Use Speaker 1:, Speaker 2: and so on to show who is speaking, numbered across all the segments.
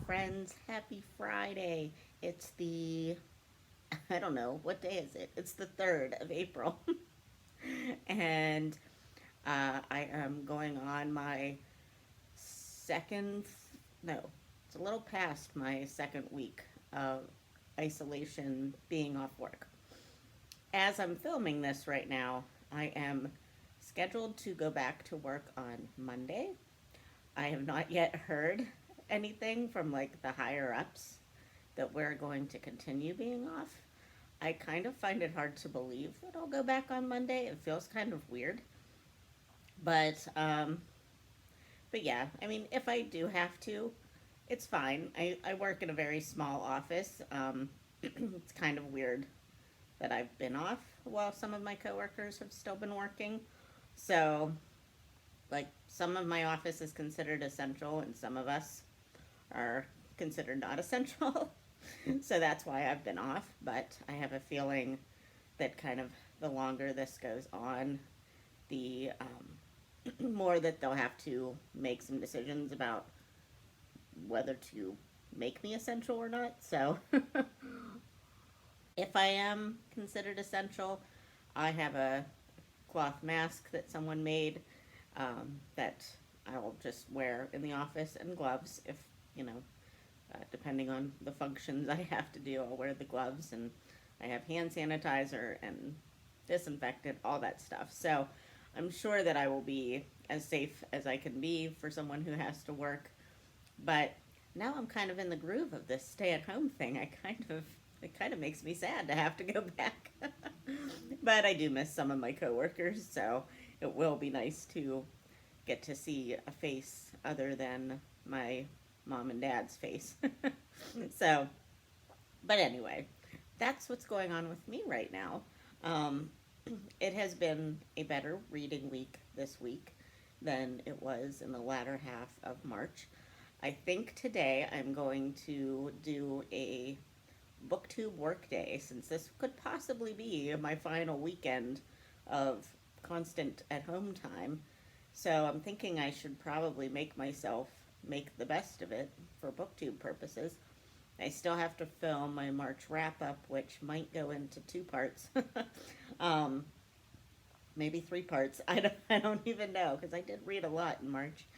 Speaker 1: friends. Happy Friday. It's the, I don't know, what day is it? It's the 3rd of April. and I am going on my second, no, it's a little past my second week of isolation being off work. As I'm filming this right now, I am scheduled to go back to work on Monday. I have not yet heard anything from like the higher ups that we're going to continue being off. I kind of find it hard to believe that I'll go back on Monday. It feels kind of weird. But but yeah, I mean if I do have to, it's fine. I work in a very small office. It's kind of weird that I've been off while some of my coworkers have still been working. So like some of my office is considered essential and some of us are considered not essential. So that's why I've been off, but I have a feeling that kind of the longer this goes on, the more that they'll have to make some decisions about whether to make me essential or not. So if I am considered essential, I have a cloth mask that someone made that I'll just wear in the office and gloves if, you know, depending on the functions I have to do, I'll wear the gloves and I have hand sanitizer and disinfectant, all that stuff. So I'm sure that I will be as safe as I can be for someone who has to work. But now I'm kind of in the groove of this stay-at-home thing. It kind of makes me sad to have to go back. But I do miss some of my coworkers, so it will be nice to get to see a face other than my mom and dad's face. So, but anyway, that's what's going on with me right now. Um, it has been a better reading week this week than it was in the latter half of March. I think today I'm going to do a booktube work day since this could possibly be my final weekend of constant at home time. So I'm thinking I should probably make myself make the best of it for booktube purposes. I still have to film my March wrap up, which might go into 2 parts. um, Maybe 3 parts. I don't even know because I did read a lot in March.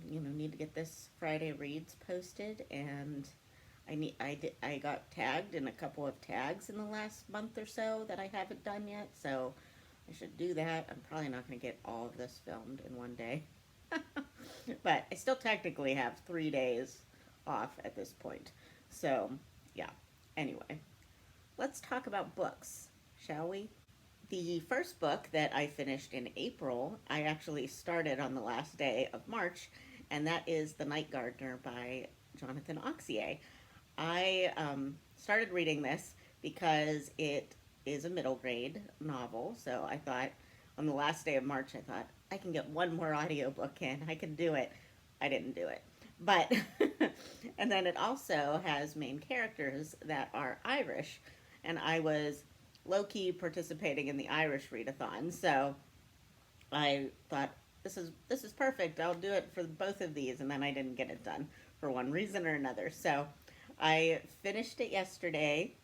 Speaker 1: Need to get this Friday reads posted, and I got tagged in a couple of tags in the last month or so that I haven't done yet, so I should do that. I'm probably not going to get all of this filmed in one day. But I still technically have 3 days off at this point. So, yeah. Anyway, let's talk about books, shall we? The first book that I finished in April, I actually started on the last day of March, and that is The Night Gardner by Jonathan Auxier. I started reading this because it is a middle grade novel, so I thought on the last day of March, I thought, I can get one more audiobook in. I can do it. I didn't do it. But, and then it also has main characters that are Irish, and I was low-key participating in the Irish Readathon, so I thought, this is perfect. I'll do it for both of these, and then I didn't get it done for one reason or another. So I finished it yesterday,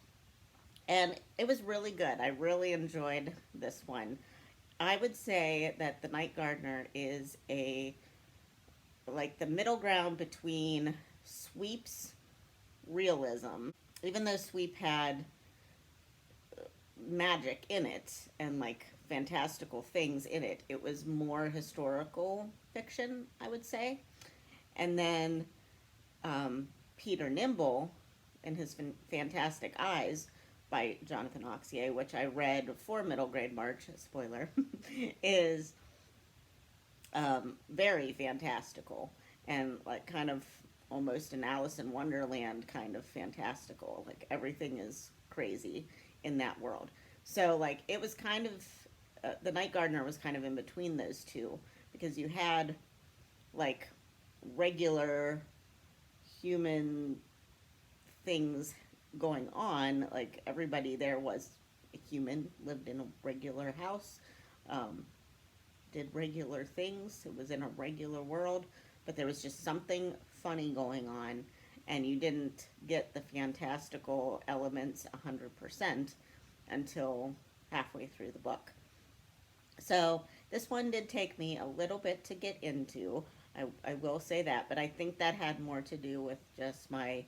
Speaker 1: and it was really good. I really enjoyed this one. I would say that The Night Gardener is like the middle ground between Sweep's realism, even though Sweep had magic in it and like fantastical things in it. It was more historical fiction, I would say. And then Peter Nimble and his Fantastic Eyes by Jonathan Auxier, which I read for middle grade March, spoiler, is very fantastical and like kind of almost an Alice in Wonderland kind of fantastical. Like everything is crazy in that world. So like it was kind of The Night Gardener was kind of in between those two because you had like regular human things going on. Like everybody there was a human, lived in a regular house, um, did regular things. It was in a regular world, but there was just something funny going on. and you didn't get the fantastical elements 100% until halfway through the book. So this one did take me a little bit to get into. I will say that, but I think that had more to do with just my,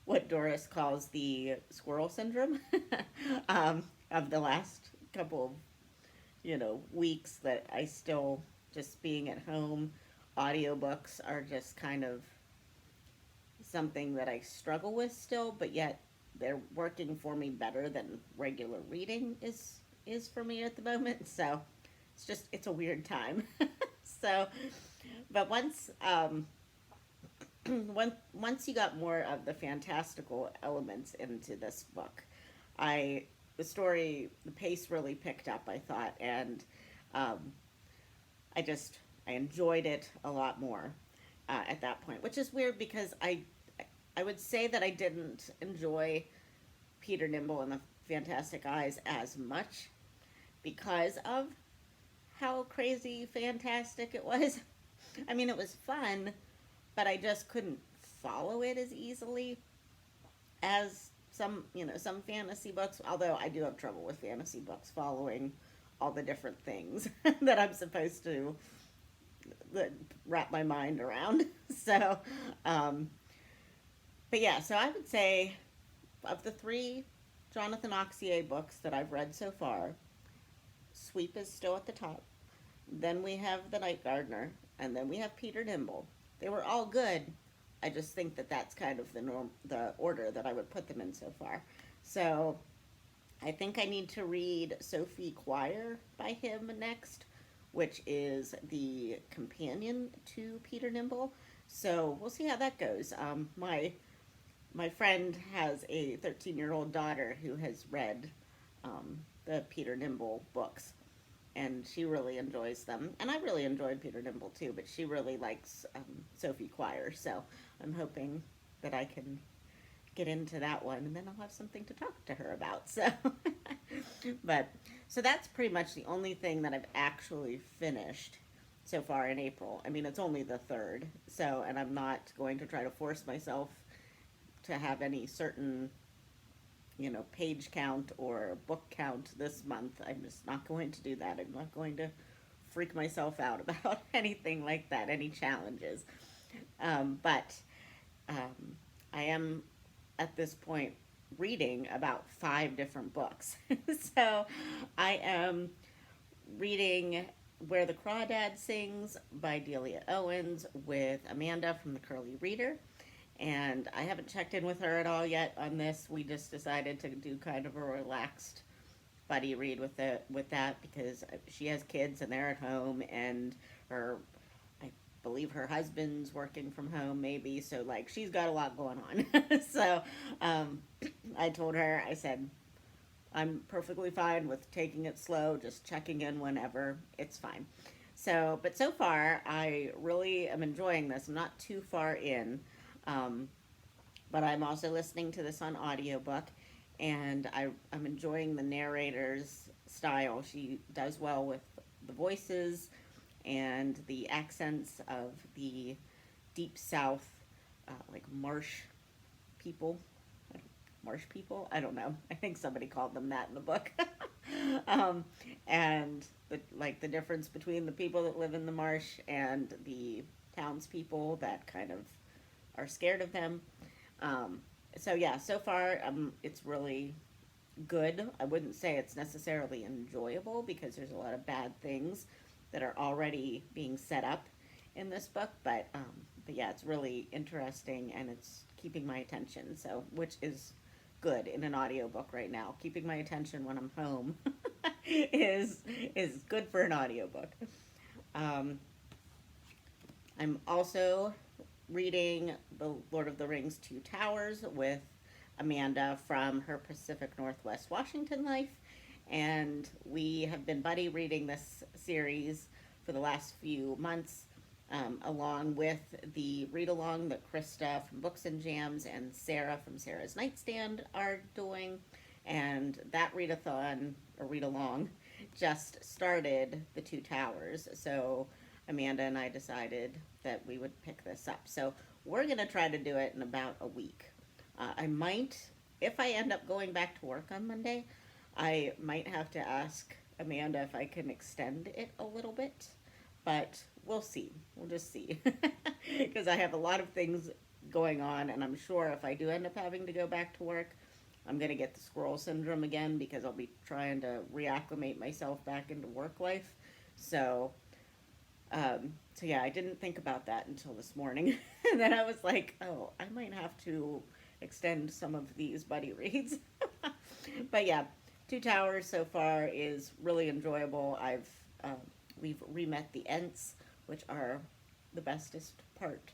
Speaker 1: what Doris calls the squirrel syndrome, of the last couple of, weeks, that I still, just being at home, audiobooks are just kind of something that I struggle with still, but yet they're working for me better than regular reading is for me at the moment. So it's a weird time. So, but once you got more of the fantastical elements into this book, I the pace really picked up, I thought, and um, I enjoyed it a lot more at that point, which is weird because I would say that I didn't enjoy Peter Nimble and the Fantastic Eyes as much because of how crazy fantastic it was. I mean, it was fun, but I just couldn't follow it as easily as some fantasy books, although I do have trouble with fantasy books following all the different things that I'm supposed to wrap my mind around. So, um, but yeah, so I would say of the three Jonathan Auxier books that I've read so far, Sweep is still at the top. Then we have The Night Gardener, and then we have Peter Nimble. They were all good. I just think that that's kind of the order that I would put them in so far. So I think I need to read Sophie Choir by him next, which is the companion to Peter Nimble. So we'll see how that goes. My friend has a 13-year-old daughter who has read the Peter Nimble books, and she really enjoys them. And I really enjoyed Peter Nimble too, but she really likes Sophie Choir. So I'm hoping that I can get into that one, and then I'll have something to talk to her about. So, but so that's pretty much the only thing that I've actually finished so far in April. I mean, it's only the 3rd, so, and I'm not going to try to force myself to have any certain page count or book count this month. I'm just not going to do that. I'm not going to freak myself out about anything like that, any challenges. But I am at this point reading about 5 different books. So I am reading Where the Crawdad Sings by Delia Owens with Amanda from the Curly Reader. And I haven't checked in with her at all yet on this. We just decided to do kind of a relaxed buddy read with that because she has kids and they're at home, and I believe her husband's working from home maybe, so like she's got a lot going on. So I told her, I said, I'm perfectly fine with taking it slow, just checking in whenever, it's fine. So, but so far I really am enjoying this. I'm not too far in. But I'm also listening to this on audiobook, and I'm enjoying the narrator's style. She does well with the voices and the accents of the deep south, like people. Marsh people? I don't know. I think somebody called them that in the book. And the difference between the people that live in the marsh and the townspeople that kind of are scared of them. So yeah, so far it's really good. I wouldn't say it's necessarily enjoyable because there's a lot of bad things that are already being set up in this book, but yeah, it's really interesting and it's keeping my attention. So, which is good in an audiobook right now. Keeping my attention when I'm home is good for an audiobook. I'm also reading The Lord of the Rings Two Towers with Amanda from her Pacific Northwest Washington life, and we have been buddy reading this series for the last few months, along with the read-along that Krista from Books and Jams and Sarah from Sarah's Nightstand are doing, and that readathon, or read-along, just started The Two Towers, so Amanda and I decided that we would pick this up. So we're going to try to do it in about a week. I might, if I end up going back to work on Monday, I might have to ask Amanda if I can extend it a little bit, but we'll see. We'll just see. Because I have a lot of things going on, and I'm sure if I do end up having to go back to work, I'm going to get the squirrel syndrome again because I'll be trying to reacclimate myself back into work life. So, so yeah, I didn't think about that until this morning. And then I was like, oh, I might have to extend some of these buddy reads. But yeah, Two Towers so far is really enjoyable. We've re-met the Ents, which are the bestest part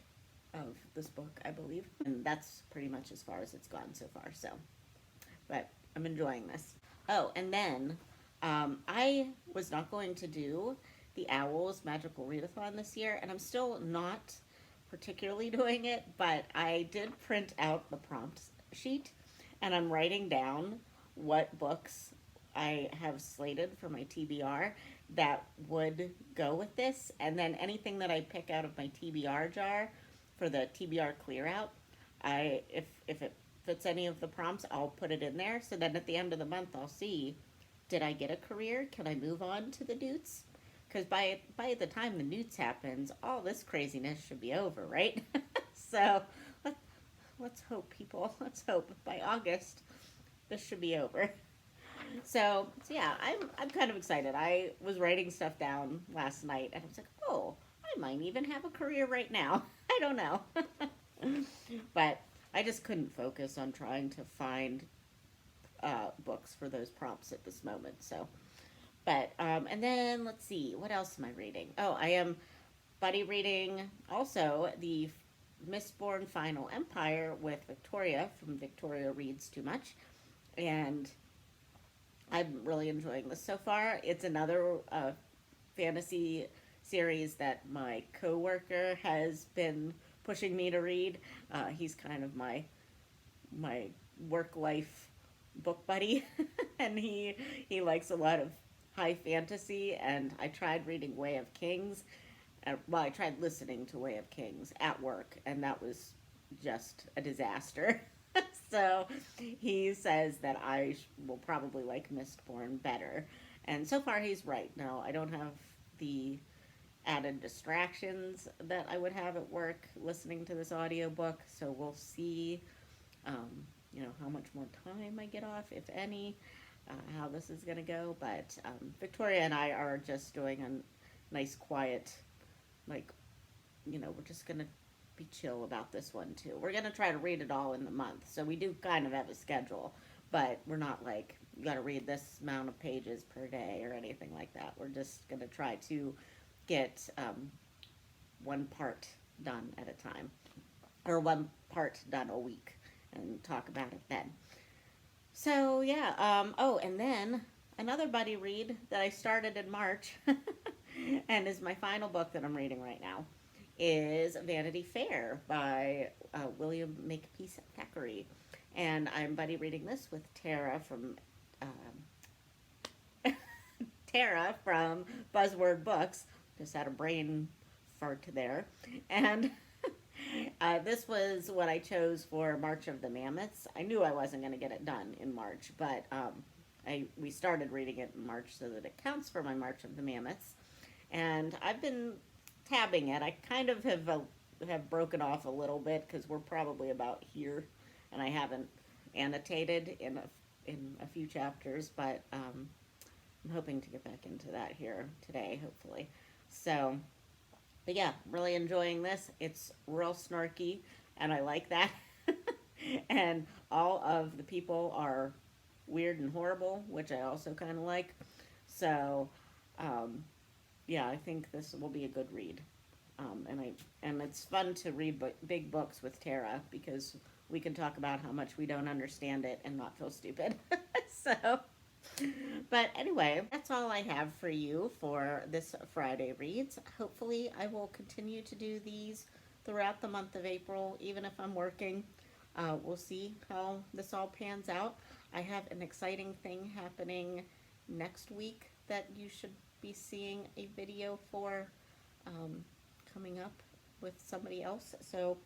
Speaker 1: of this book, I believe. And that's pretty much as far as it's gone so far, so. But I'm enjoying this. Oh, and then I was not going to do the Owls Magical Readathon this year, and I'm still not particularly doing it, but I did print out the prompt sheet, and I'm writing down what books I have slated for my TBR that would go with this, and then anything that I pick out of my TBR jar for the TBR clear out, if it fits any of the prompts, I'll put it in there, so then at the end of the month I'll see, did I get a career? Can I move on to the newts? Because by the time the newts happens, all this craziness should be over, right? So let's hope, people. Let's hope by August this should be over. So yeah, I'm kind of excited. I was writing stuff down last night, and I was like, oh, I might even have a career right now. I don't know, but I just couldn't focus on trying to find books for those prompts at this moment. So, but and then let's see, what else am I reading? Oh, I am buddy reading also the Mistborn Final Empire with Victoria from Victoria Reads Too Much, and I'm really enjoying this so far. It's another fantasy series that my coworker has been pushing me to read. He's kind of my work life book buddy, and he likes a lot of high fantasy. And I tried reading Way of Kings. Well, I tried listening to Way of Kings at work, and that was just a disaster. So he says that I will probably like Mistborn better. And so far he's right. No, I don't have the added distractions that I would have at work listening to this audiobook. So we'll see, how much more time I get off, if any, how this is going to go. But Victoria and I are just doing a nice, quiet, we're just going to be chill about this one too. We're going to try to read it all in the month. So we do kind of have a schedule, but we're not like, you got to read this amount of pages per day or anything like that. We're just going to try to get one part done at a time, or one part done a week, and talk about it then. So yeah, oh, and then another buddy read that I started in March and is my final book that I'm reading right now is Vanity Fair by William Makepeace Thackeray. And I'm buddy reading this with Tara from Buzzword Books. Just had a brain fart there. And this was what I chose for March of the Mammoths. I knew I wasn't going to get it done in March, but we started reading it in March so that it counts for my March of the Mammoths. And I've been tabbing it. I kind of have broken off a little bit because we're probably about here, and I haven't annotated in a few chapters, but I'm hoping to get back into that here today, hopefully. So, but yeah, really enjoying this. It's real snarky, and I like that. And all of the people are weird and horrible, which I also kind of like. So, yeah, I think this will be a good read. And it's fun to read big books with Tara because we can talk about how much we don't understand it and not feel stupid. So, but anyway, that's all I have for you for this Friday reads. Hopefully I will continue to do these throughout the month of April, even if I'm working. We'll see how this all pans out. I have an exciting thing happening next week that you should be seeing a video for. coming up with somebody else. So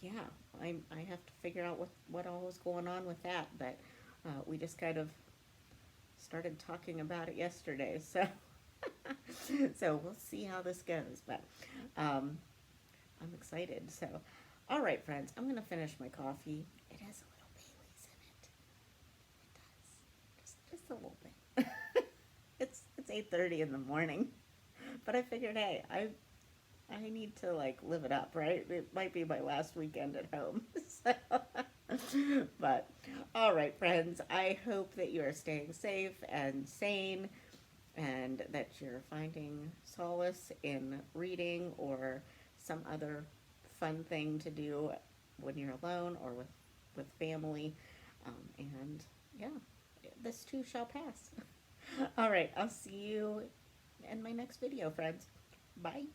Speaker 1: yeah, I have to figure out what all was going on with that. But we just kind of started talking about it yesterday. So so we'll see how this goes. But I'm excited. So all right, friends, I'm gonna finish my coffee. It has a little Bailey's in it. It does, just a little bit. It's 8:30 in the morning, but I figured, hey, I need to like live it up, right? It might be my last weekend at home. So, but all right, friends, I hope that you are staying safe and sane and that you're finding solace in reading or some other fun thing to do when you're alone or with family. And yeah, this too shall pass. All right, I'll see you in my next video, friends. Bye.